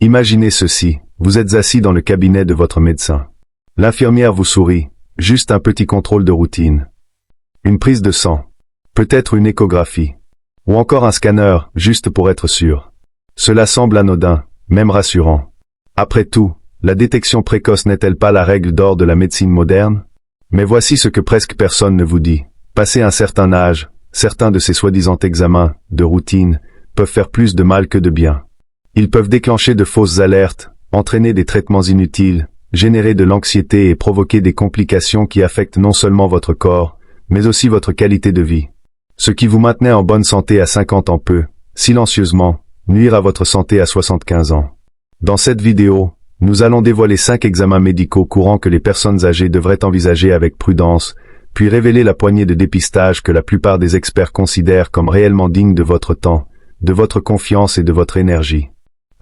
Imaginez ceci, vous êtes assis dans le cabinet de votre médecin. L'infirmière vous sourit, juste un petit contrôle de routine. Une prise de sang. Peut-être une échographie. Ou encore un scanner, juste pour être sûr. Cela semble anodin, même rassurant. Après tout, la détection précoce n'est-elle pas la règle d'or de la médecine moderne? Mais voici ce que presque personne ne vous dit. Passé un certain âge, certains de ces soi-disant examens, de routine, peuvent faire plus de mal que de bien. Ils peuvent déclencher de fausses alertes, entraîner des traitements inutiles, générer de l'anxiété et provoquer des complications qui affectent non seulement votre corps, mais aussi votre qualité de vie. Ce qui vous maintenait en bonne santé à 50 ans peut, silencieusement, nuire à votre santé à 75 ans. Dans cette vidéo, nous allons dévoiler 5 examens médicaux courants que les personnes âgées devraient envisager avec prudence, puis révéler la poignée de dépistage que la plupart des experts considèrent comme réellement dignes de votre temps, de votre confiance et de votre énergie.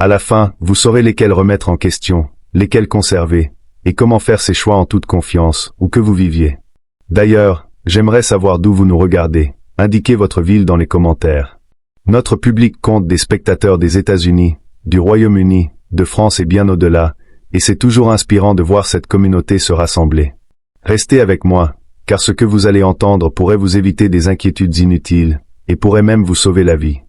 À la fin, vous saurez lesquels remettre en question, lesquels conserver, et comment faire ces choix en toute confiance, où que vous viviez. D'ailleurs, j'aimerais savoir d'où vous nous regardez. Indiquez votre ville dans les commentaires. Notre public compte des spectateurs des États-Unis, du Royaume-Uni, de France et bien au-delà, et c'est toujours inspirant de voir cette communauté se rassembler. Restez avec moi, car ce que vous allez entendre pourrait vous éviter des inquiétudes inutiles, et pourrait même vous sauver la vie.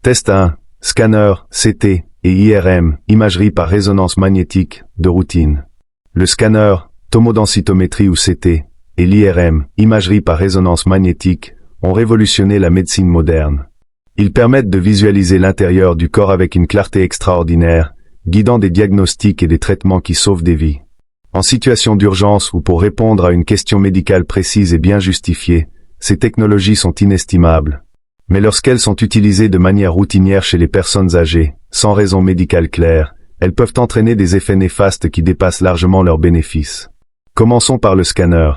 Test 1. Scanner, CT, et IRM, imagerie par résonance magnétique, de routine. Le scanner, tomodensitométrie ou CT, et l'IRM, imagerie par résonance magnétique, ont révolutionné la médecine moderne. Ils permettent de visualiser l'intérieur du corps avec une clarté extraordinaire, guidant des diagnostics et des traitements qui sauvent des vies. En situation d'urgence ou pour répondre à une question médicale précise et bien justifiée, ces technologies sont inestimables. Mais lorsqu'elles sont utilisées de manière routinière chez les personnes âgées, sans raison médicale claire, elles peuvent entraîner des effets néfastes qui dépassent largement leurs bénéfices. Commençons par le scanner.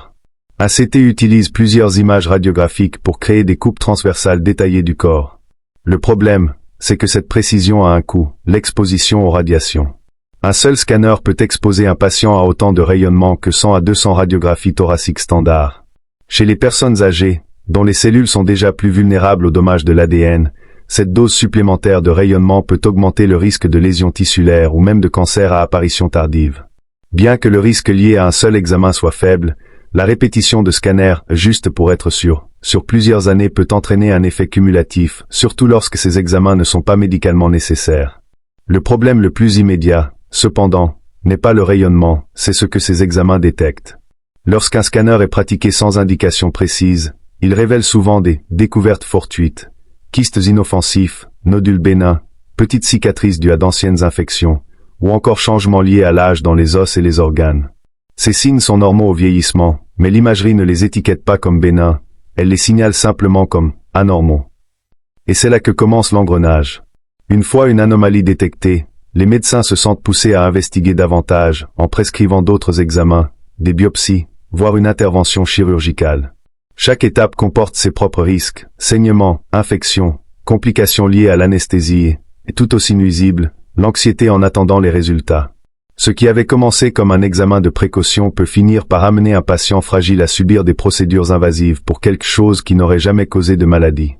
Un CT utilise plusieurs images radiographiques pour créer des coupes transversales détaillées du corps. Le problème, c'est que cette précision a un coût, l'exposition aux radiations. Un seul scanner peut exposer un patient à autant de rayonnement que 100 à 200 radiographies thoraciques standards. Chez les personnes âgées, dont les cellules sont déjà plus vulnérables aux dommages de l'ADN, cette dose supplémentaire de rayonnement peut augmenter le risque de lésions tissulaires ou même de cancer à apparition tardive. Bien que le risque lié à un seul examen soit faible, la répétition de scanners, juste pour être sûr, sur plusieurs années peut entraîner un effet cumulatif, surtout lorsque ces examens ne sont pas médicalement nécessaires. Le problème le plus immédiat, cependant, n'est pas le rayonnement, c'est ce que ces examens détectent. Lorsqu'un scanner est pratiqué sans indication précise, il révèle souvent des découvertes fortuites, kystes inoffensifs, nodules bénins, petites cicatrices dues à d'anciennes infections, ou encore changements liés à l'âge dans les os et les organes. Ces signes sont normaux au vieillissement, mais l'imagerie ne les étiquette pas comme bénins, elle les signale simplement comme anormaux. Et c'est là que commence l'engrenage. Une fois une anomalie détectée, les médecins se sentent poussés à investiguer davantage, en prescrivant d'autres examens, des biopsies, voire une intervention chirurgicale. Chaque étape comporte ses propres risques, saignements, infections, complications liées à l'anesthésie, et tout aussi nuisibles, l'anxiété en attendant les résultats. Ce qui avait commencé comme un examen de précaution peut finir par amener un patient fragile à subir des procédures invasives pour quelque chose qui n'aurait jamais causé de maladie.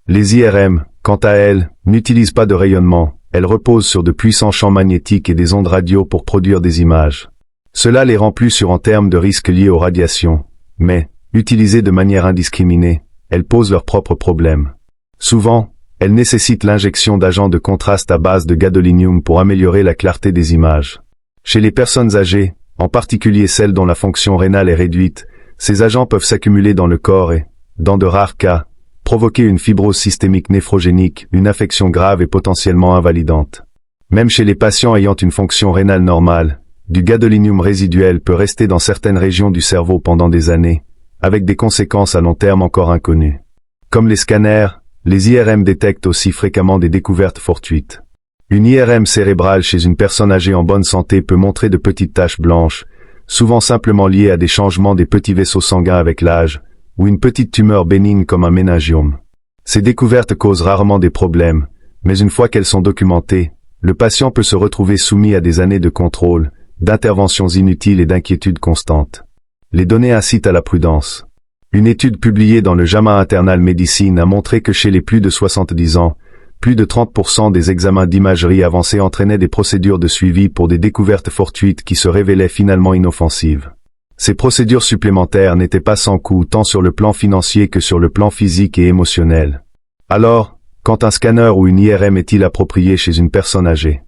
Les IRM, quant à elles, n'utilisent pas de rayonnement, elles reposent sur de puissants champs magnétiques et des ondes radio pour produire des images. Cela les rend plus sûrs en termes de risques liés aux radiations, mais, utilisées de manière indiscriminée, elles posent leurs propres problèmes. Souvent, elles nécessitent l'injection d'agents de contraste à base de gadolinium pour améliorer la clarté des images. Chez les personnes âgées, en particulier celles dont la fonction rénale est réduite, ces agents peuvent s'accumuler dans le corps et, dans de rares cas, provoquer une fibrose systémique néphrogénique, une affection grave et potentiellement invalidante. Même chez les patients ayant une fonction rénale normale, du gadolinium résiduel peut rester dans certaines régions du cerveau pendant des années, avec des conséquences à long terme encore inconnues. Comme les scanners, les IRM détectent aussi fréquemment des découvertes fortuites. Une IRM cérébrale chez une personne âgée en bonne santé peut montrer de petites taches blanches, souvent simplement liées à des changements des petits vaisseaux sanguins avec l'âge, ou une petite tumeur bénigne comme un méningiome. Ces découvertes causent rarement des problèmes, mais une fois qu'elles sont documentées, le patient peut se retrouver soumis à des années de contrôle, d'interventions inutiles et d'inquiétudes constantes. Les données incitent à la prudence. Une étude publiée dans le JAMA Internal Medicine a montré que chez les plus de 70 ans, plus de 30% des examens d'imagerie avancée entraînaient des procédures de suivi pour des découvertes fortuites qui se révélaient finalement inoffensives. Ces procédures supplémentaires n'étaient pas sans coût tant sur le plan financier que sur le plan physique et émotionnel. Alors, quand un scanner ou une IRM est-il approprié chez une personne âgée?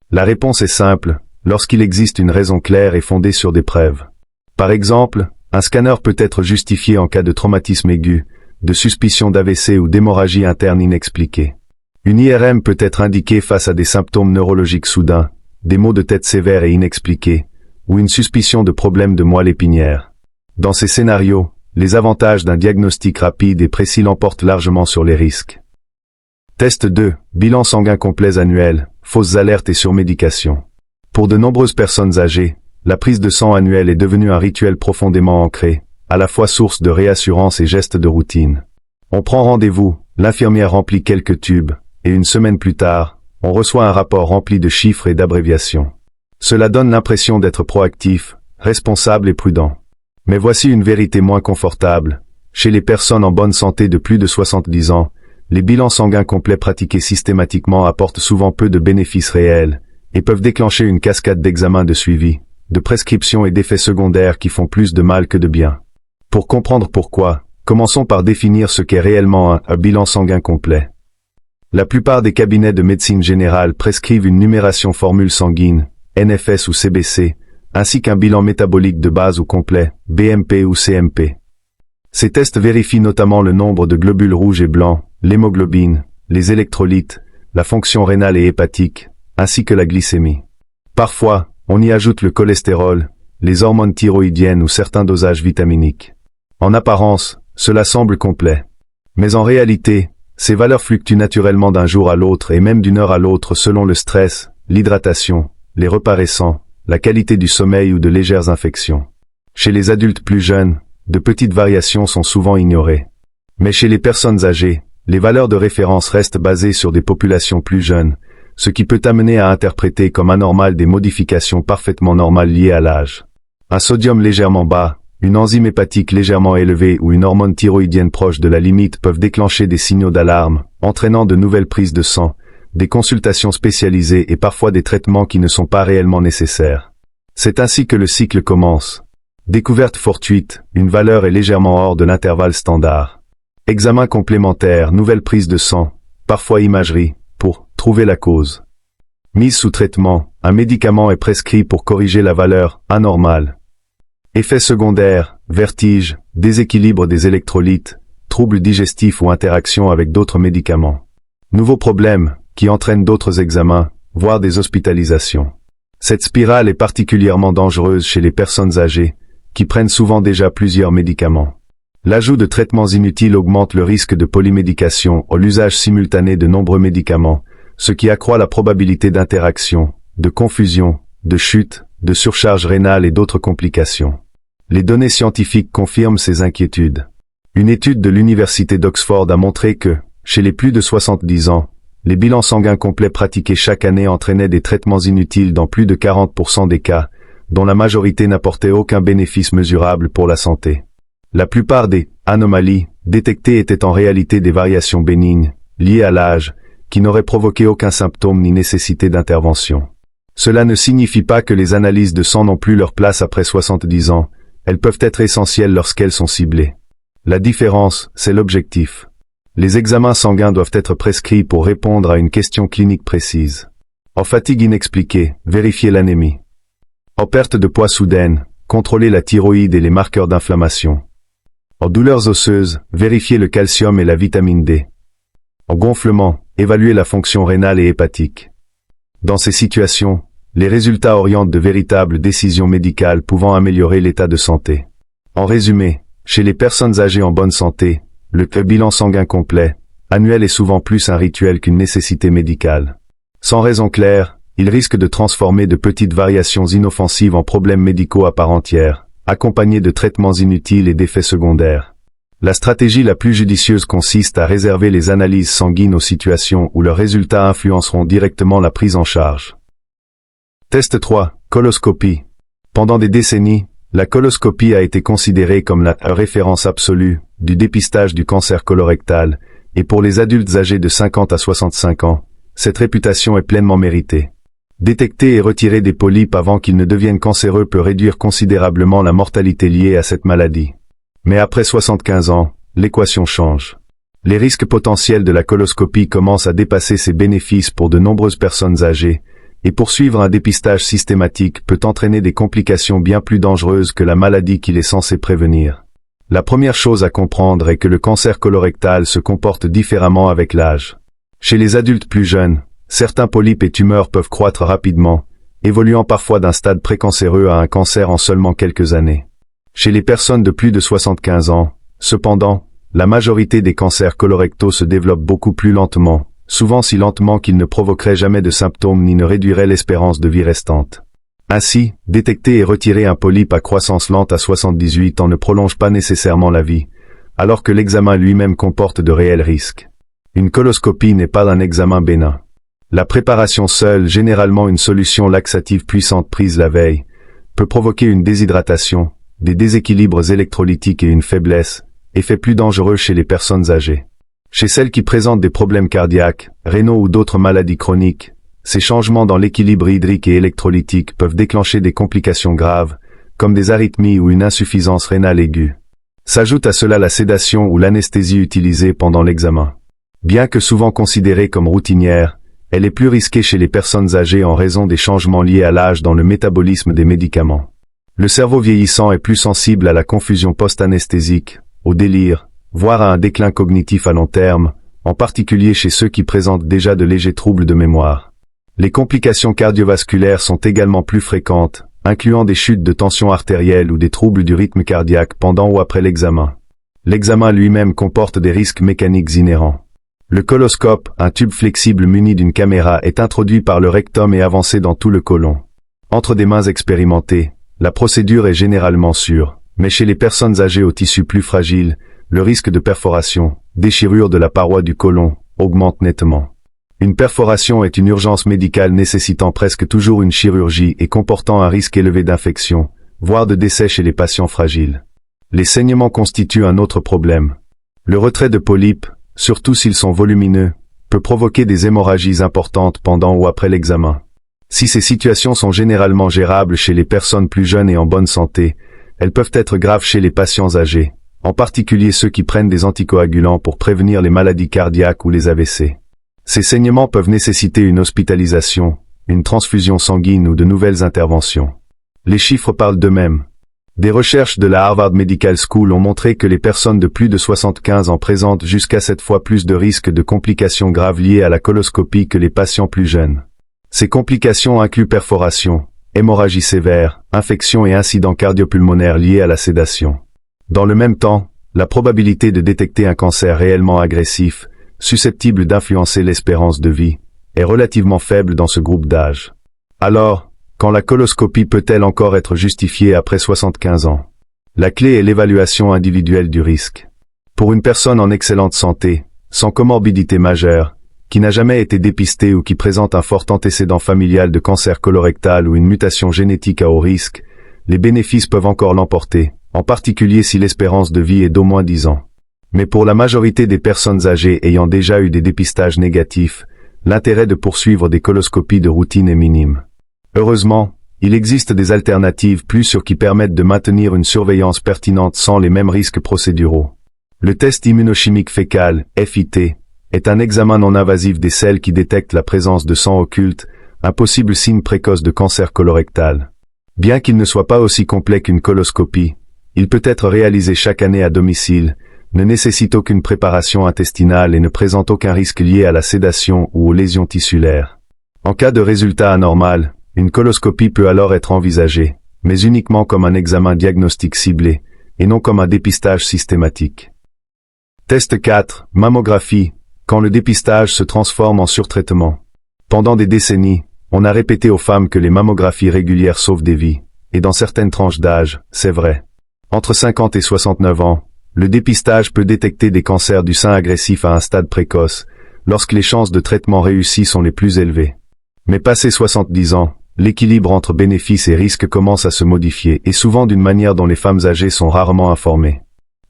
La réponse est simple, lorsqu'il existe une raison claire et fondée sur des preuves. Par exemple, un scanner peut être justifié en cas de traumatisme aigu, de suspicion d'AVC ou d'hémorragie interne inexpliquée. Une IRM peut être indiquée face à des symptômes neurologiques soudains, des maux de tête sévères et inexpliqués, ou une suspicion de problèmes de moelle épinière. Dans ces scénarios, les avantages d'un diagnostic rapide et précis l'emportent largement sur les risques. Test 2. Bilan sanguin complet annuel, fausses alertes et surmédication. Pour de nombreuses personnes âgées, la prise de sang annuelle est devenue un rituel profondément ancré, à la fois source de réassurance et geste de routine. On prend rendez-vous, l'infirmière remplit quelques tubes, et une semaine plus tard, on reçoit un rapport rempli de chiffres et d'abréviations. Cela donne l'impression d'être proactif, responsable et prudent. Mais voici une vérité moins confortable. Chez les personnes en bonne santé de plus de 70 ans, les bilans sanguins complets pratiqués systématiquement apportent souvent peu de bénéfices réels, et peuvent déclencher une cascade d'examens de suivi, de prescriptions et d'effets secondaires qui font plus de mal que de bien. Pour comprendre pourquoi, commençons par définir ce qu'est réellement un bilan sanguin complet. La plupart des cabinets de médecine générale prescrivent une numération formule sanguine, NFS ou CBC, ainsi qu'un bilan métabolique de base ou complet, BMP ou CMP. Ces tests vérifient notamment le nombre de globules rouges et blancs, l'hémoglobine, les électrolytes, la fonction rénale et hépatique, ainsi que la glycémie. Parfois, on y ajoute le cholestérol, les hormones thyroïdiennes ou certains dosages vitaminiques. En apparence, cela semble complet. Mais en réalité, ces valeurs fluctuent naturellement d'un jour à l'autre et même d'une heure à l'autre selon le stress, l'hydratation, les repas récents, la qualité du sommeil ou de légères infections. Chez les adultes plus jeunes, de petites variations sont souvent ignorées. Mais chez les personnes âgées, les valeurs de référence restent basées sur des populations plus jeunes, ce qui peut amener à interpréter comme anormal des modifications parfaitement normales liées à l'âge. Un sodium légèrement bas, une enzyme hépatique légèrement élevée ou une hormone thyroïdienne proche de la limite peuvent déclencher des signaux d'alarme, entraînant de nouvelles prises de sang, des consultations spécialisées et parfois des traitements qui ne sont pas réellement nécessaires. C'est ainsi que le cycle commence. Découverte fortuite, une valeur est légèrement hors de l'intervalle standard. Examen complémentaire, nouvelle prise de sang, parfois imagerie, pour trouver la cause. Mise sous traitement, un médicament est prescrit pour corriger la valeur anormale. Effets secondaires, vertige, déséquilibre des électrolytes, troubles digestifs ou interaction avec d'autres médicaments. Nouveaux problèmes, qui entraînent d'autres examens, voire des hospitalisations. Cette spirale est particulièrement dangereuse chez les personnes âgées, qui prennent souvent déjà plusieurs médicaments. L'ajout de traitements inutiles augmente le risque de polymédication ou l'usage simultané de nombreux médicaments, ce qui accroît la probabilité d'interaction, de confusion, de chute, de surcharge rénale et d'autres complications. Les données scientifiques confirment ces inquiétudes. Une étude de l'Université d'Oxford a montré que, chez les plus de 70 ans, les bilans sanguins complets pratiqués chaque année entraînaient des traitements inutiles dans plus de 40% des cas, dont la majorité n'apportait aucun bénéfice mesurable pour la santé. La plupart des anomalies détectées étaient en réalité des variations bénignes, liées à l'âge, qui n'auraient provoqué aucun symptôme ni nécessité d'intervention. Cela ne signifie pas que les analyses de sang n'ont plus leur place après 70 ans, elles peuvent être essentielles lorsqu'elles sont ciblées. La différence, c'est l'objectif. Les examens sanguins doivent être prescrits pour répondre à une question clinique précise. En fatigue inexpliquée, vérifiez l'anémie. En perte de poids soudaine, contrôlez la thyroïde et les marqueurs d'inflammation. En douleurs osseuses, vérifiez le calcium et la vitamine D. En gonflement, évaluez la fonction rénale et hépatique. Dans ces situations, les résultats orientent de véritables décisions médicales pouvant améliorer l'état de santé. En résumé, chez les personnes âgées en bonne santé, le bilan sanguin complet, annuel est souvent plus un rituel qu'une nécessité médicale. Sans raison claire, il risque de transformer de petites variations inoffensives en problèmes médicaux à part entière, accompagnés de traitements inutiles et d'effets secondaires. La stratégie la plus judicieuse consiste à réserver les analyses sanguines aux situations où leurs résultats influenceront directement la prise en charge. Test 3. Coloscopie. Pendant des décennies, la coloscopie a été considérée comme la référence absolue du dépistage du cancer colorectal Et pour les adultes âgés de 50 à 65 ans, cette réputation est pleinement méritée. Détecter et retirer des polypes avant qu'ils ne deviennent cancéreux peut réduire considérablement la mortalité liée à cette maladie. Mais après 75 ans, l'équation change. Les risques potentiels de la coloscopie commencent à dépasser ses bénéfices pour de nombreuses personnes âgées, et poursuivre un dépistage systématique peut entraîner des complications bien plus dangereuses que la maladie qu'il est censé prévenir. La première chose à comprendre est que le cancer colorectal se comporte différemment avec l'âge. Chez les adultes plus jeunes, certains polypes et tumeurs peuvent croître rapidement, évoluant parfois d'un stade précancéreux à un cancer en seulement quelques années. Chez les personnes de plus de 75 ans, cependant, la majorité des cancers colorectaux se développent beaucoup plus lentement, souvent si lentement qu'ils ne provoqueraient jamais de symptômes ni ne réduiraient l'espérance de vie restante. Ainsi, détecter et retirer un polype à croissance lente à 78 ans ne prolonge pas nécessairement la vie, alors que l'examen lui-même comporte de réels risques. Une coloscopie n'est pas un examen bénin. La préparation seule, généralement une solution laxative puissante prise la veille, peut provoquer une déshydratation, des déséquilibres électrolytiques et une faiblesse, effet plus dangereux chez les personnes âgées. Chez celles qui présentent des problèmes cardiaques, rénaux ou d'autres maladies chroniques, ces changements dans l'équilibre hydrique et électrolytique peuvent déclencher des complications graves, comme des arythmies ou une insuffisance rénale aiguë. S'ajoute à cela la sédation ou l'anesthésie utilisée pendant l'examen. Bien que souvent considérée comme routinière, elle est plus risquée chez les personnes âgées en raison des changements liés à l'âge dans le métabolisme des médicaments. Le cerveau vieillissant est plus sensible à la confusion post-anesthésique, au délire, voire à un déclin cognitif à long terme, en particulier chez ceux qui présentent déjà de légers troubles de mémoire. Les complications cardiovasculaires sont également plus fréquentes, incluant des chutes de tension artérielle ou des troubles du rythme cardiaque pendant ou après l'examen. L'examen lui-même comporte des risques mécaniques inhérents. Le coloscope, un tube flexible muni d'une caméra, est introduit par le rectum et avancé dans tout le côlon. Entre des mains expérimentées, la procédure est généralement sûre, mais chez les personnes âgées aux tissus plus fragiles, le risque de perforation, déchirure de la paroi du côlon, augmente nettement. Une perforation est une urgence médicale nécessitant presque toujours une chirurgie et comportant un risque élevé d'infection, voire de décès chez les patients fragiles. Les saignements constituent un autre problème. Le retrait de polypes, surtout s'ils sont volumineux, peut provoquer des hémorragies importantes pendant ou après l'examen. Si ces situations sont généralement gérables chez les personnes plus jeunes et en bonne santé, elles peuvent être graves chez les patients âgés, en particulier ceux qui prennent des anticoagulants pour prévenir les maladies cardiaques ou les AVC. Ces saignements peuvent nécessiter une hospitalisation, une transfusion sanguine ou de nouvelles interventions. Les chiffres parlent d'eux-mêmes. Des recherches de la Harvard Medical School ont montré que les personnes de plus de 75 ans présentent jusqu'à 7 fois plus de risques de complications graves liées à la coloscopie que les patients plus jeunes. Ces complications incluent perforation, hémorragie sévère, infections et incidents cardiopulmonaires liés à la sédation. Dans le même temps, la probabilité de détecter un cancer réellement agressif, susceptible d'influencer l'espérance de vie, est relativement faible dans ce groupe d'âge. Alors, quand la coloscopie peut-elle encore être justifiée après 75 ans? La clé est l'évaluation individuelle du risque. Pour une personne en excellente santé, sans comorbidité majeure, qui n'a jamais été dépistée ou qui présente un fort antécédent familial de cancer colorectal ou une mutation génétique à haut risque, les bénéfices peuvent encore l'emporter, en particulier si l'espérance de vie est d'au moins 10 ans. Mais pour la majorité des personnes âgées ayant déjà eu des dépistages négatifs, l'intérêt de poursuivre des coloscopies de routine est minime. Heureusement, il existe des alternatives plus sûres qui permettent de maintenir une surveillance pertinente sans les mêmes risques procéduraux. Le test immunochimique fécal, FIT, est un examen non invasif des selles qui détecte la présence de sang occulte, un possible signe précoce de cancer colorectal. Bien qu'il ne soit pas aussi complet qu'une coloscopie, il peut être réalisé chaque année à domicile, ne nécessite aucune préparation intestinale et ne présente aucun risque lié à la sédation ou aux lésions tissulaires. En cas de résultat anormal, une coloscopie peut alors être envisagée, mais uniquement comme un examen diagnostique ciblé, et non comme un dépistage systématique. Test 4, mammographie, quand le dépistage se transforme en surtraitement. Pendant des décennies, on a répété aux femmes que les mammographies régulières sauvent des vies, et dans certaines tranches d'âge, c'est vrai. Entre 50 et 69 ans, le dépistage peut détecter des cancers du sein agressifs à un stade précoce, lorsque les chances de traitement réussi sont les plus élevées. Mais passé 70 ans, l'équilibre entre bénéfices et risques commence à se modifier, et souvent d'une manière dont les femmes âgées sont rarement informées.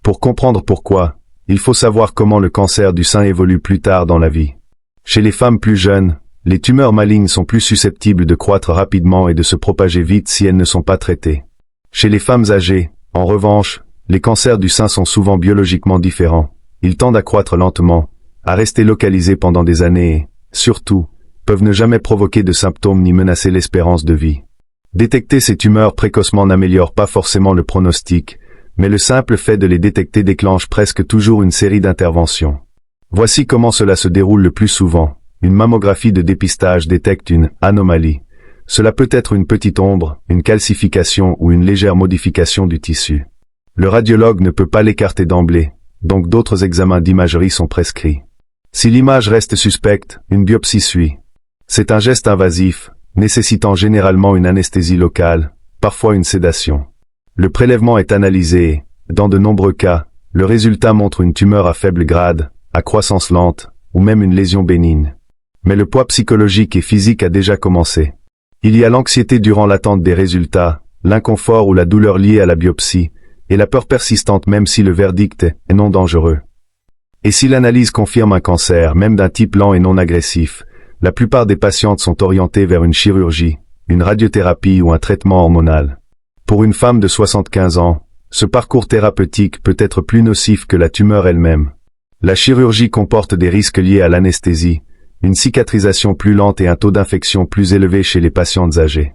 Pour comprendre pourquoi, il faut savoir comment le cancer du sein évolue plus tard dans la vie. Chez les femmes plus jeunes, les tumeurs malignes sont plus susceptibles de croître rapidement et de se propager vite si elles ne sont pas traitées. Chez les femmes âgées, en revanche, les cancers du sein sont souvent biologiquement différents. Ils tendent à croître lentement, à rester localisés pendant des années et, surtout, peuvent ne jamais provoquer de symptômes ni menacer l'espérance de vie. Détecter ces tumeurs précocement n'améliore pas forcément le pronostic, mais le simple fait de les détecter déclenche presque toujours une série d'interventions. Voici comment cela se déroule le plus souvent. Une mammographie de dépistage détecte une anomalie. Cela peut être une petite ombre, une calcification ou une légère modification du tissu. Le radiologue ne peut pas l'écarter d'emblée, donc d'autres examens d'imagerie sont prescrits. Si l'image reste suspecte, une biopsie suit. C'est un geste invasif, nécessitant généralement une anesthésie locale, parfois une sédation. Le prélèvement est analysé et, dans de nombreux cas, le résultat montre une tumeur à faible grade, à croissance lente, ou même une lésion bénigne. Mais le poids psychologique et physique a déjà commencé. Il y a l'anxiété durant l'attente des résultats, l'inconfort ou la douleur liée à la biopsie, et la peur persistante même si le verdict est non dangereux. Et si l'analyse confirme un cancer, même d'un type lent et non agressif, la plupart des patientes sont orientées vers une chirurgie, une radiothérapie ou un traitement hormonal. Pour une femme de 75 ans, ce parcours thérapeutique peut être plus nocif que la tumeur elle-même. La chirurgie comporte des risques liés à l'anesthésie, une cicatrisation plus lente et un taux d'infection plus élevé chez les patientes âgées.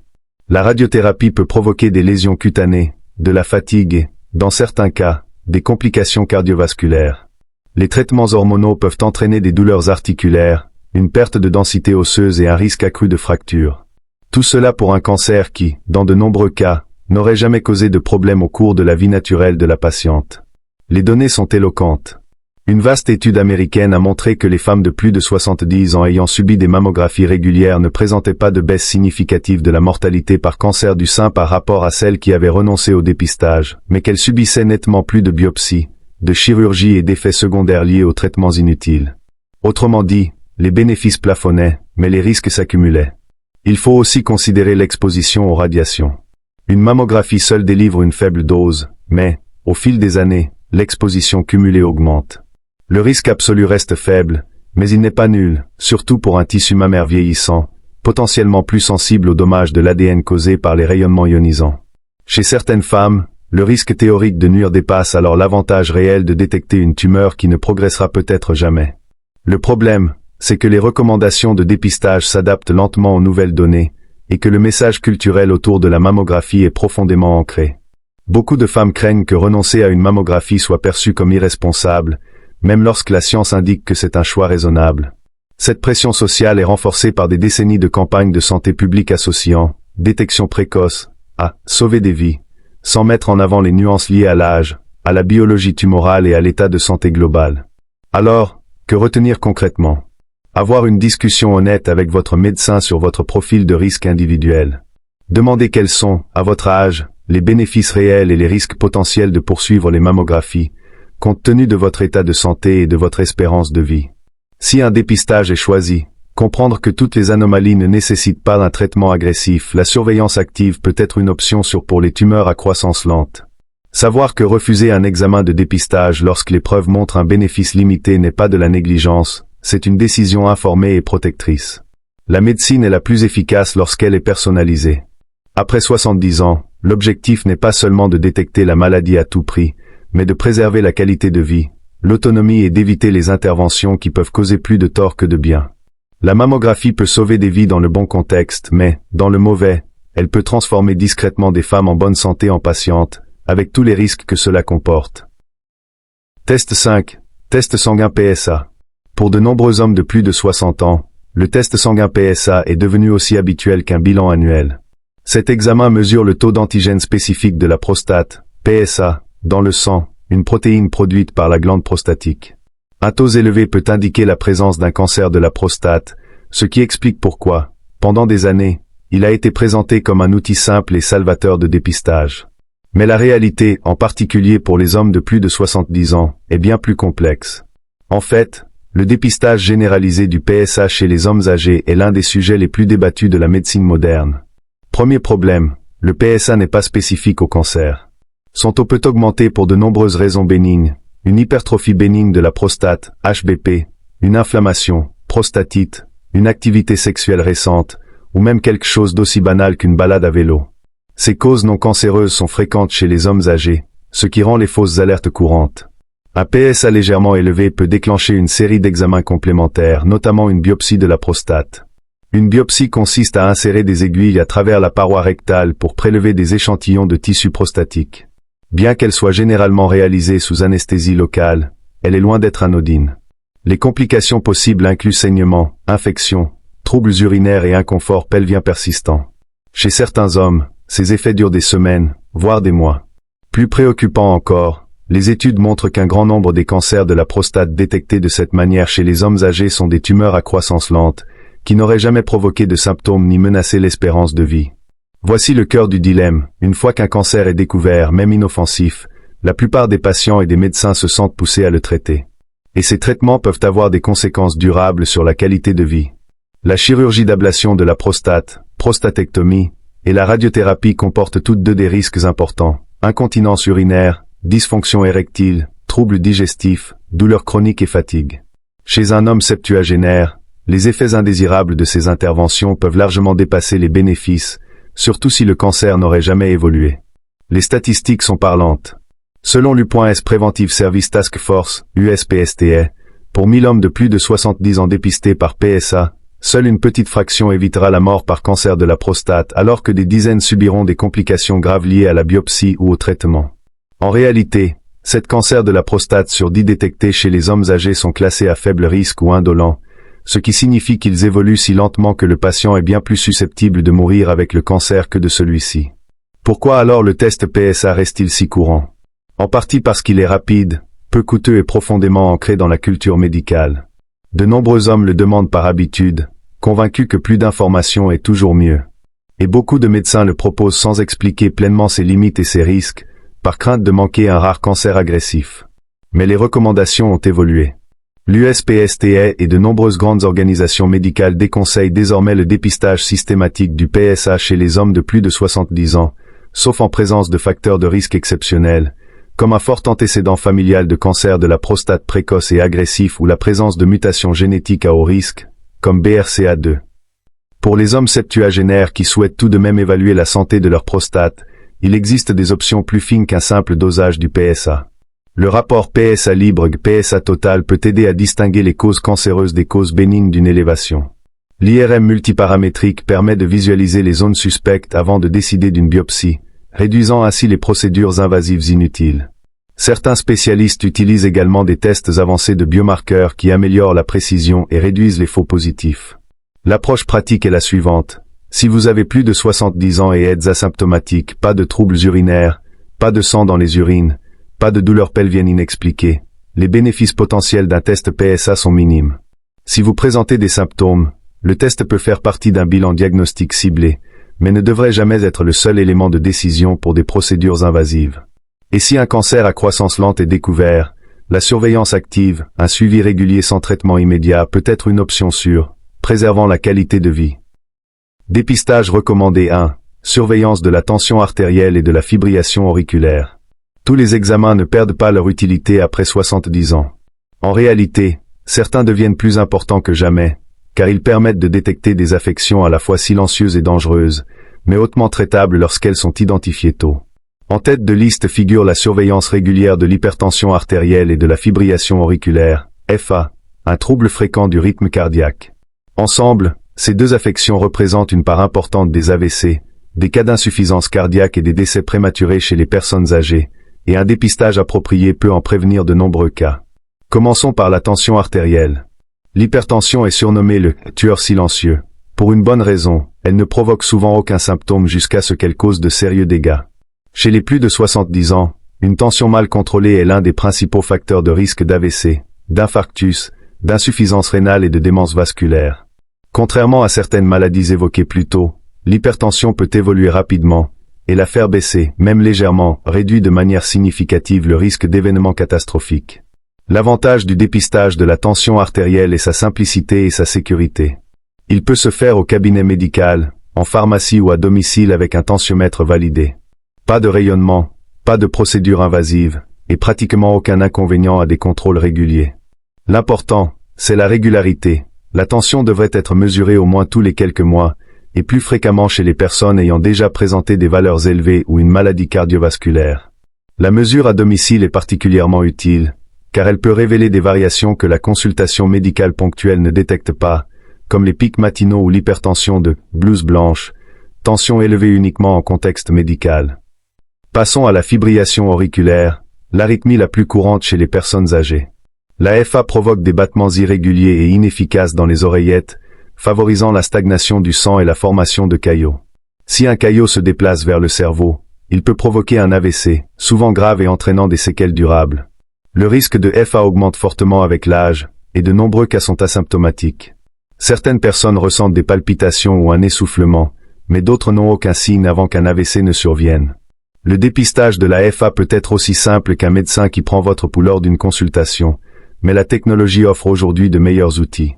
La radiothérapie peut provoquer des lésions cutanées, de la fatigue et, dans certains cas, des complications cardiovasculaires. Les traitements hormonaux peuvent entraîner des douleurs articulaires, une perte de densité osseuse et un risque accru de fracture. Tout cela pour un cancer qui, dans de nombreux cas, n'aurait jamais causé de problème au cours de la vie naturelle de la patiente. Les données sont éloquentes. Une vaste étude américaine a montré que les femmes de plus de 70 ans ayant subi des mammographies régulières ne présentaient pas de baisse significative de la mortalité par cancer du sein par rapport à celles qui avaient renoncé au dépistage, mais qu'elles subissaient nettement plus de biopsies, de chirurgies et d'effets secondaires liés aux traitements inutiles. Autrement dit, les bénéfices plafonnaient, mais les risques s'accumulaient. Il faut aussi considérer l'exposition aux radiations. Une mammographie seule délivre une faible dose, mais, au fil des années, l'exposition cumulée augmente. Le risque absolu reste faible, mais il n'est pas nul, surtout pour un tissu mammaire vieillissant, potentiellement plus sensible aux dommages de l'ADN causés par les rayonnements ionisants. Chez certaines femmes, le risque théorique de nuire dépasse alors l'avantage réel de détecter une tumeur qui ne progressera peut-être jamais. Le problème, c'est que les recommandations de dépistage s'adaptent lentement aux nouvelles données, et que le message culturel autour de la mammographie est profondément ancré. Beaucoup de femmes craignent que renoncer à une mammographie soit perçu comme irresponsable, même lorsque la science indique que c'est un choix raisonnable. Cette pression sociale est renforcée par des décennies de campagnes de santé publique associant détection précoce à sauver des vies, sans mettre en avant les nuances liées à l'âge, à la biologie tumorale et à l'état de santé global. Alors, que retenir concrètement? Avoir une discussion honnête avec votre médecin sur votre profil de risque individuel. Demandez quels sont, à votre âge, les bénéfices réels et les risques potentiels de poursuivre les mammographies, compte tenu de votre état de santé et de votre espérance de vie. Si un dépistage est choisi, comprendre que toutes les anomalies ne nécessitent pas un traitement agressif, la surveillance active peut être une option pour les tumeurs à croissance lente. Savoir que refuser un examen de dépistage lorsque les preuves montrent un bénéfice limité n'est pas de la négligence, c'est une décision informée et protectrice. La médecine est la plus efficace lorsqu'elle est personnalisée. Après 70 ans, l'objectif n'est pas seulement de détecter la maladie à tout prix, mais de préserver la qualité de vie, l'autonomie et d'éviter les interventions qui peuvent causer plus de tort que de bien. La mammographie peut sauver des vies dans le bon contexte, mais, dans le mauvais, elle peut transformer discrètement des femmes en bonne santé en patientes, avec tous les risques que cela comporte. Test 5. Test sanguin PSA. Pour de nombreux hommes de plus de 60 ans, le test sanguin PSA est devenu aussi habituel qu'un bilan annuel. Cet examen mesure le taux d'antigène spécifique de la prostate, PSA, dans le sang, une protéine produite par la glande prostatique. Un taux élevé peut indiquer la présence d'un cancer de la prostate, ce qui explique pourquoi, pendant des années, il a été présenté comme un outil simple et salvateur de dépistage. Mais la réalité, en particulier pour les hommes de plus de 70 ans, est bien plus complexe. En fait, le dépistage généralisé du PSA chez les hommes âgés est l'un des sujets les plus débattus de la médecine moderne. Premier problème, le PSA n'est pas spécifique au cancer. Son taux peut augmenter pour de nombreuses raisons bénignes, une hypertrophie bénigne de la prostate, HBP, une inflammation, prostatite, une activité sexuelle récente, ou même quelque chose d'aussi banal qu'une balade à vélo. Ces causes non cancéreuses sont fréquentes chez les hommes âgés, ce qui rend les fausses alertes courantes. Un PSA légèrement élevé peut déclencher une série d'examens complémentaires, notamment une biopsie de la prostate. Une biopsie consiste à insérer des aiguilles à travers la paroi rectale pour prélever des échantillons de tissu prostatique. Bien qu'elle soit généralement réalisée sous anesthésie locale, elle est loin d'être anodine. Les complications possibles incluent saignements, infections, troubles urinaires et inconfort pelvien persistant. Chez certains hommes, ces effets durent des semaines, voire des mois. Plus préoccupant encore, les études montrent qu'un grand nombre des cancers de la prostate détectés de cette manière chez les hommes âgés sont des tumeurs à croissance lente, qui n'auraient jamais provoqué de symptômes ni menacé l'espérance de vie. Voici le cœur du dilemme. Une fois qu'un cancer est découvert, même inoffensif, la plupart des patients et des médecins se sentent poussés à le traiter. Et ces traitements peuvent avoir des conséquences durables sur la qualité de vie. La chirurgie d'ablation de la prostate, prostatectomie, et la radiothérapie comportent toutes deux des risques importants: incontinence urinaire, dysfonction érectile, troubles digestifs, douleurs chroniques et fatigue. Chez un homme septuagénaire, les effets indésirables de ces interventions peuvent largement dépasser les bénéfices, surtout si le cancer n'aurait jamais évolué. Les statistiques sont parlantes. Selon l'U.S. Preventive Service Task Force, USPSTA, pour 1000 hommes de plus de 70 ans dépistés par PSA, seule une petite fraction évitera la mort par cancer de la prostate, alors que des dizaines subiront des complications graves liées à la biopsie ou au traitement. En réalité, 7 cancers de la prostate sur 10 détectés chez les hommes âgés sont classés à faible risque ou indolents, ce qui signifie qu'ils évoluent si lentement que le patient est bien plus susceptible de mourir avec le cancer que de celui-ci. Pourquoi alors le test PSA reste-t-il si courant? En partie parce qu'il est rapide, peu coûteux et profondément ancré dans la culture médicale. De nombreux hommes le demandent par habitude, convaincus que plus d'informations est toujours mieux. Et beaucoup de médecins le proposent sans expliquer pleinement ses limites et ses risques, par crainte de manquer un rare cancer agressif. Mais les recommandations ont évolué. L'USPSTA et de nombreuses grandes organisations médicales déconseillent désormais le dépistage systématique du PSA chez les hommes de plus de 70 ans, sauf en présence de facteurs de risque exceptionnels, comme un fort antécédent familial de cancer de la prostate précoce et agressif ou la présence de mutations génétiques à haut risque, comme BRCA2. Pour les hommes septuagénaires qui souhaitent tout de même évaluer la santé de leur prostate, il existe des options plus fines qu'un simple dosage du PSA. Le rapport PSA libre PSA total peut aider à distinguer les causes cancéreuses des causes bénignes d'une élévation. L'IRM multiparamétrique permet de visualiser les zones suspectes avant de décider d'une biopsie, réduisant ainsi les procédures invasives inutiles. Certains spécialistes utilisent également des tests avancés de biomarqueurs qui améliorent la précision et réduisent les faux positifs. L'approche pratique est la suivante. Si vous avez plus de 70 ans et êtes asymptomatique, pas de troubles urinaires, pas de sang dans les urines, pas de douleur pelvienne inexpliquée, les bénéfices potentiels d'un test PSA sont minimes. Si vous présentez des symptômes, le test peut faire partie d'un bilan diagnostique ciblé, mais ne devrait jamais être le seul élément de décision pour des procédures invasives. Et si un cancer à croissance lente est découvert, la surveillance active, un suivi régulier sans traitement immédiat peut être une option sûre, préservant la qualité de vie. Dépistage recommandé 1. Surveillance de la tension artérielle et de la fibrillation auriculaire. Tous les examens ne perdent pas leur utilité après 70 ans. En réalité, certains deviennent plus importants que jamais, car ils permettent de détecter des affections à la fois silencieuses et dangereuses, mais hautement traitables lorsqu'elles sont identifiées tôt. En tête de liste figure la surveillance régulière de l'hypertension artérielle et de la fibrillation auriculaire, FA, un trouble fréquent du rythme cardiaque. Ensemble, ces deux affections représentent une part importante des AVC, des cas d'insuffisance cardiaque et des décès prématurés chez les personnes âgées, et un dépistage approprié peut en prévenir de nombreux cas. Commençons par la tension artérielle. L'hypertension est surnommée le « tueur silencieux ». Pour une bonne raison, elle ne provoque souvent aucun symptôme jusqu'à ce qu'elle cause de sérieux dégâts. Chez les plus de 70 ans, une tension mal contrôlée est l'un des principaux facteurs de risque d'AVC, d'infarctus, d'insuffisance rénale et de démence vasculaire. Contrairement à certaines maladies évoquées plus tôt, l'hypertension peut évoluer rapidement, et la faire baisser, même légèrement, réduit de manière significative le risque d'événements catastrophiques. L'avantage du dépistage de la tension artérielle est sa simplicité et sa sécurité. Il peut se faire au cabinet médical, en pharmacie ou à domicile avec un tensiomètre validé. Pas de rayonnement, pas de procédure invasive, et pratiquement aucun inconvénient à des contrôles réguliers. L'important, c'est la régularité. La tension devrait être mesurée au moins tous les quelques mois, et plus fréquemment chez les personnes ayant déjà présenté des valeurs élevées ou une maladie cardiovasculaire. La mesure à domicile est particulièrement utile, car elle peut révéler des variations que la consultation médicale ponctuelle ne détecte pas, comme les pics matinaux ou l'hypertension de blouse blanche, tension élevée uniquement en contexte médical. Passons à la fibrillation auriculaire, l'arythmie la plus courante chez les personnes âgées. La FA provoque des battements irréguliers et inefficaces dans les oreillettes, favorisant la stagnation du sang et la formation de caillots. Si un caillot se déplace vers le cerveau, il peut provoquer un AVC, souvent grave et entraînant des séquelles durables. Le risque de FA augmente fortement avec l'âge, et de nombreux cas sont asymptomatiques. Certaines personnes ressentent des palpitations ou un essoufflement, mais d'autres n'ont aucun signe avant qu'un AVC ne survienne. Le dépistage de la FA peut être aussi simple qu'un médecin qui prend votre pouls lors d'une consultation, mais la technologie offre aujourd'hui de meilleurs outils.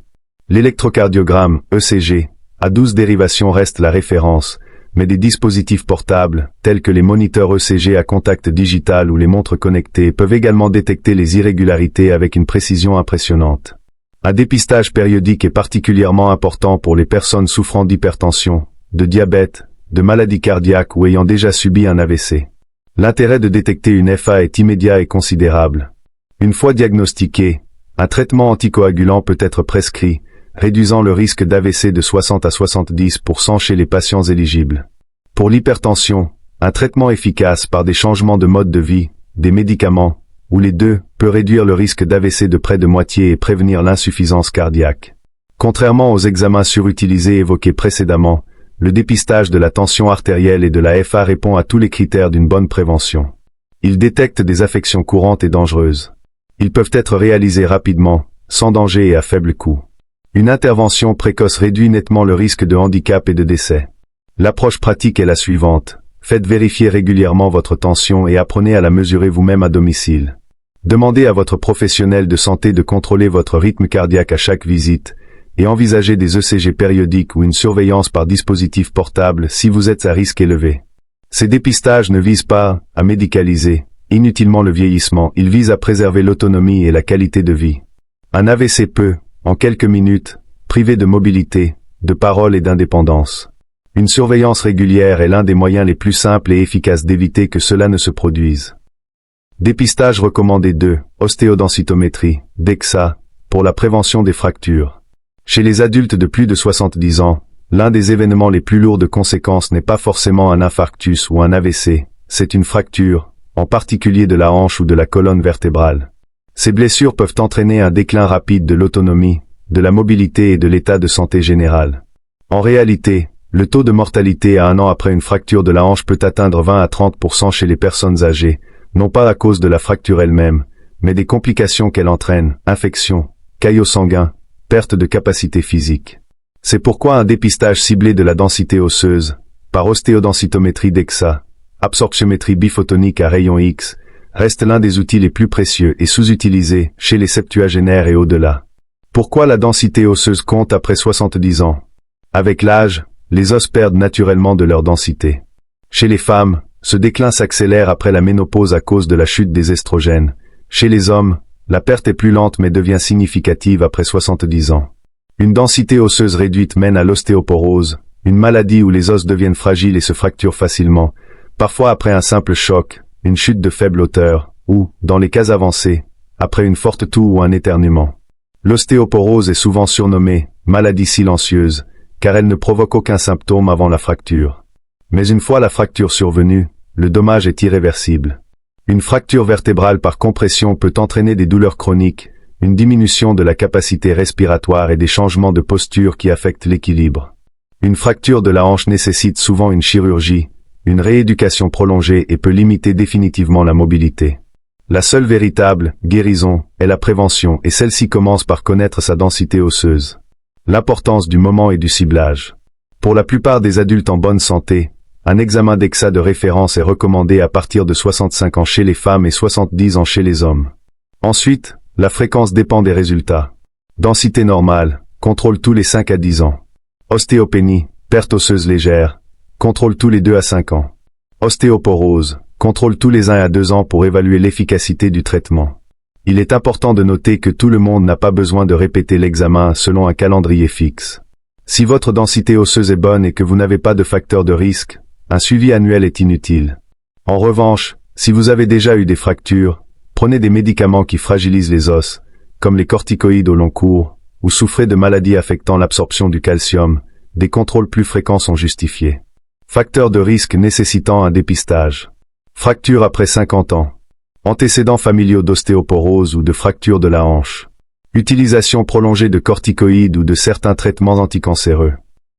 L'électrocardiogramme, ECG, à 12 dérivations reste la référence, mais des dispositifs portables, tels que les moniteurs ECG à contact digital ou les montres connectées, peuvent également détecter les irrégularités avec une précision impressionnante. Un dépistage périodique est particulièrement important pour les personnes souffrant d'hypertension, de diabète, de maladies cardiaques ou ayant déjà subi un AVC. L'intérêt de détecter une FA est immédiat et considérable. Une fois diagnostiqué, un traitement anticoagulant peut être prescrit, réduisant le risque d'AVC de 60 à 70% chez les patients éligibles. Pour l'hypertension, un traitement efficace par des changements de mode de vie, des médicaments, ou les deux, peut réduire le risque d'AVC de près de moitié et prévenir l'insuffisance cardiaque. Contrairement aux examens surutilisés évoqués précédemment, le dépistage de la tension artérielle et de la FA répond à tous les critères d'une bonne prévention. Il détecte des affections courantes et dangereuses. Ils peuvent être réalisés rapidement, sans danger et à faible coût. Une intervention précoce réduit nettement le risque de handicap et de décès. L'approche pratique est la suivante. Faites vérifier régulièrement votre tension et apprenez à la mesurer vous-même à domicile. Demandez à votre professionnel de santé de contrôler votre rythme cardiaque à chaque visite, et envisagez des ECG périodiques ou une surveillance par dispositif portable si vous êtes à risque élevé. Ces dépistages ne visent pas à médicaliser inutilement le vieillissement, ils visent à préserver l'autonomie et la qualité de vie. Un AVC peut, en quelques minutes, priver de mobilité, de parole et d'indépendance. Une surveillance régulière est l'un des moyens les plus simples et efficaces d'éviter que cela ne se produise. Dépistage recommandé 2, ostéodensitométrie, DEXA, pour la prévention des fractures. Chez les adultes de plus de 70 ans, l'un des événements les plus lourds de conséquences n'est pas forcément un infarctus ou un AVC, c'est une fracture, en particulier de la hanche ou de la colonne vertébrale. Ces blessures peuvent entraîner un déclin rapide de l'autonomie, de la mobilité et de l'état de santé général. En réalité, le taux de mortalité à 1 an après une fracture de la hanche peut atteindre 20 à 30% chez les personnes âgées, non pas à cause de la fracture elle-même, mais des complications qu'elle entraîne, infections, caillots sanguins, perte de capacité physique. C'est pourquoi un dépistage ciblé de la densité osseuse, par ostéodensitométrie DEXA, absorptiométrie biphotonique à rayon X, reste l'un des outils les plus précieux et sous-utilisés chez les septuagénaires et au-delà. Pourquoi la densité osseuse compte après 70 ans? Avec l'âge, les os perdent naturellement de leur densité. Chez les femmes, ce déclin s'accélère après la ménopause à cause de la chute des estrogènes. Chez les hommes, la perte est plus lente mais devient significative après 70 ans. Une densité osseuse réduite mène à l'ostéoporose, une maladie où les os deviennent fragiles et se fracturent facilement, parfois après un simple choc, une chute de faible hauteur, ou, dans les cas avancés, après une forte toux ou un éternuement. L'ostéoporose est souvent surnommée « maladie silencieuse », car elle ne provoque aucun symptôme avant la fracture. Mais une fois la fracture survenue, le dommage est irréversible. Une fracture vertébrale par compression peut entraîner des douleurs chroniques, une diminution de la capacité respiratoire et des changements de posture qui affectent l'équilibre. Une fracture de la hanche nécessite souvent une chirurgie, une rééducation prolongée et peut limiter définitivement la mobilité. La seule véritable guérison est la prévention et celle-ci commence par connaître sa densité osseuse. L'importance du moment et du ciblage. Pour la plupart des adultes en bonne santé, un examen DEXA de référence est recommandé à partir de 65 ans chez les femmes et 70 ans chez les hommes. Ensuite, la fréquence dépend des résultats. Densité normale, contrôle tous les 5 à 10 ans. Ostéopénie, perte osseuse légère, contrôle tous les 2 à 5 ans. Ostéoporose, contrôle tous les 1 à 2 ans pour évaluer l'efficacité du traitement. Il est important de noter que tout le monde n'a pas besoin de répéter l'examen selon un calendrier fixe. Si votre densité osseuse est bonne et que vous n'avez pas de facteur de risque, un suivi annuel est inutile. En revanche, si vous avez déjà eu des fractures, prenez des médicaments qui fragilisent les os, comme les corticoïdes au long cours, ou souffrez de maladies affectant l'absorption du calcium, des contrôles plus fréquents sont justifiés. Facteurs de risque nécessitant un dépistage. Fracture après 50 ans. Antécédents familiaux d'ostéoporose ou de fracture de la hanche. Utilisation prolongée de corticoïdes ou de certains traitements anticancéreux.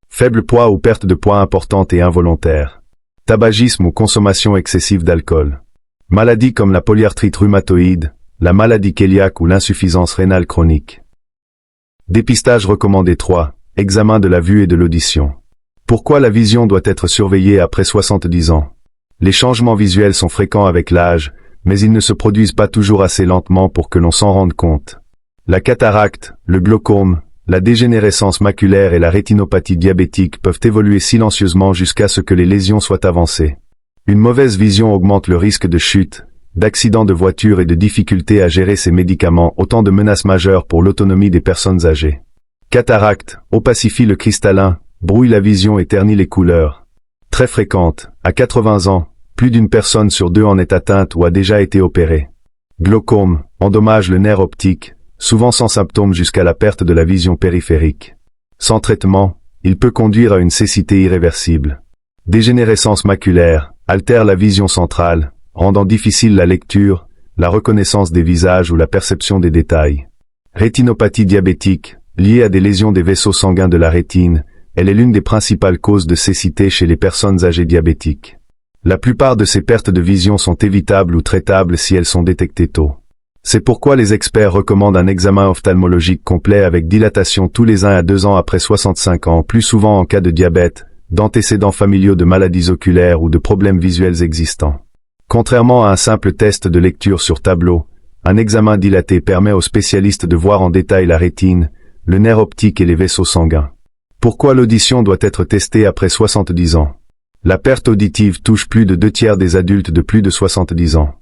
Faible poids ou perte de poids importante et involontaire. Tabagisme ou consommation excessive d'alcool. Maladies comme la polyarthrite rhumatoïde, la maladie cœliaque ou l'insuffisance rénale chronique. Dépistage recommandé 3. Examen de la vue et de l'audition. Pourquoi la vision doit être surveillée après 70 ans? Les changements visuels sont fréquents avec l'âge, mais ils ne se produisent pas toujours assez lentement pour que l'on s'en rende compte. La cataracte, le glaucome, la dégénérescence maculaire et la rétinopathie diabétique peuvent évoluer silencieusement jusqu'à ce que les lésions soient avancées. Une mauvaise vision augmente le risque de chute, d'accidents de voiture et de difficultés à gérer ces médicaments, autant de menaces majeures pour l'autonomie des personnes âgées. Cataracte, opacifie le cristallin, brouille la vision et ternit les couleurs. Très fréquente, à 80 ans, plus d'une personne sur 2 en est atteinte ou a déjà été opérée. Glaucome, endommage le nerf optique, souvent sans symptômes jusqu'à la perte de la vision périphérique. Sans traitement, il peut conduire à une cécité irréversible. Dégénérescence maculaire, altère la vision centrale, rendant difficile la lecture, la reconnaissance des visages ou la perception des détails. Rétinopathie diabétique, liée à des lésions des vaisseaux sanguins de la rétine, elle est l'une des principales causes de cécité chez les personnes âgées diabétiques. La plupart de ces pertes de vision sont évitables ou traitables si elles sont détectées tôt. C'est pourquoi les experts recommandent un examen ophtalmologique complet avec dilatation tous les 1 à 2 ans après 65 ans, plus souvent en cas de diabète, d'antécédents familiaux de maladies oculaires ou de problèmes visuels existants. Contrairement à un simple test de lecture sur tableau, un examen dilaté permet aux spécialistes de voir en détail la rétine, le nerf optique et les vaisseaux sanguins. Pourquoi l'audition doit être testée après 70 ans? La perte auditive touche plus de 2/3 des adultes de plus de 70 ans.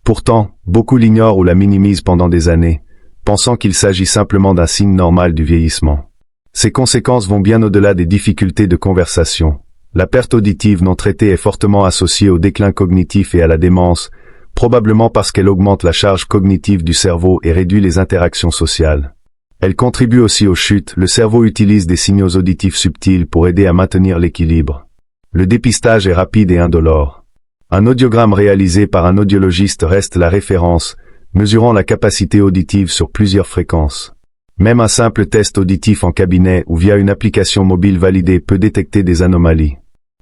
Pourtant, beaucoup l'ignorent ou la minimisent pendant des années, pensant qu'il s'agit simplement d'un signe normal du vieillissement. Ces conséquences vont bien au-delà des difficultés de conversation. La perte auditive non traitée est fortement associée au déclin cognitif et à la démence, probablement parce qu'elle augmente la charge cognitive du cerveau et réduit les interactions sociales. Elle contribue aussi aux chutes. Le cerveau utilise des signaux auditifs subtils pour aider à maintenir l'équilibre. Le dépistage est rapide et indolore. Un audiogramme réalisé par un audiologiste reste la référence, mesurant la capacité auditive sur plusieurs fréquences. Même un simple test auditif en cabinet ou via une application mobile validée peut détecter des anomalies.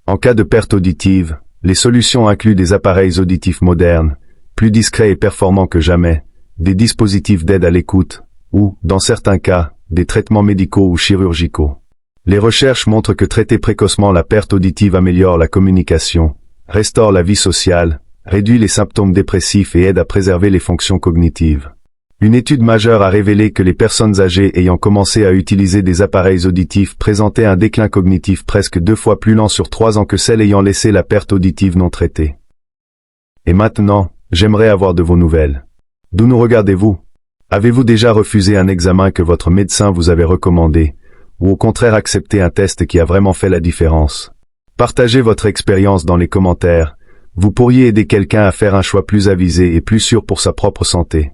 En cas de perte auditive, les solutions incluent des appareils auditifs modernes, plus discrets et performants que jamais, des dispositifs d'aide à l'écoute, ou, dans certains cas, des traitements médicaux ou chirurgicaux. Les recherches montrent que traiter précocement la perte auditive améliore la communication, restaure la vie sociale, réduit les symptômes dépressifs et aide à préserver les fonctions cognitives. Une étude majeure a révélé que les personnes âgées ayant commencé à utiliser des appareils auditifs présentaient un déclin cognitif presque 2 fois plus lent sur 3 ans que celles ayant laissé la perte auditive non traitée. Et maintenant, j'aimerais avoir de vos nouvelles. D'où nous regardez-vous? Avez-vous déjà refusé un examen que votre médecin vous avait recommandé, ou au contraire accepté un test qui a vraiment fait la différence? Partagez votre expérience dans les commentaires. Vous pourriez aider quelqu'un à faire un choix plus avisé et plus sûr pour sa propre santé.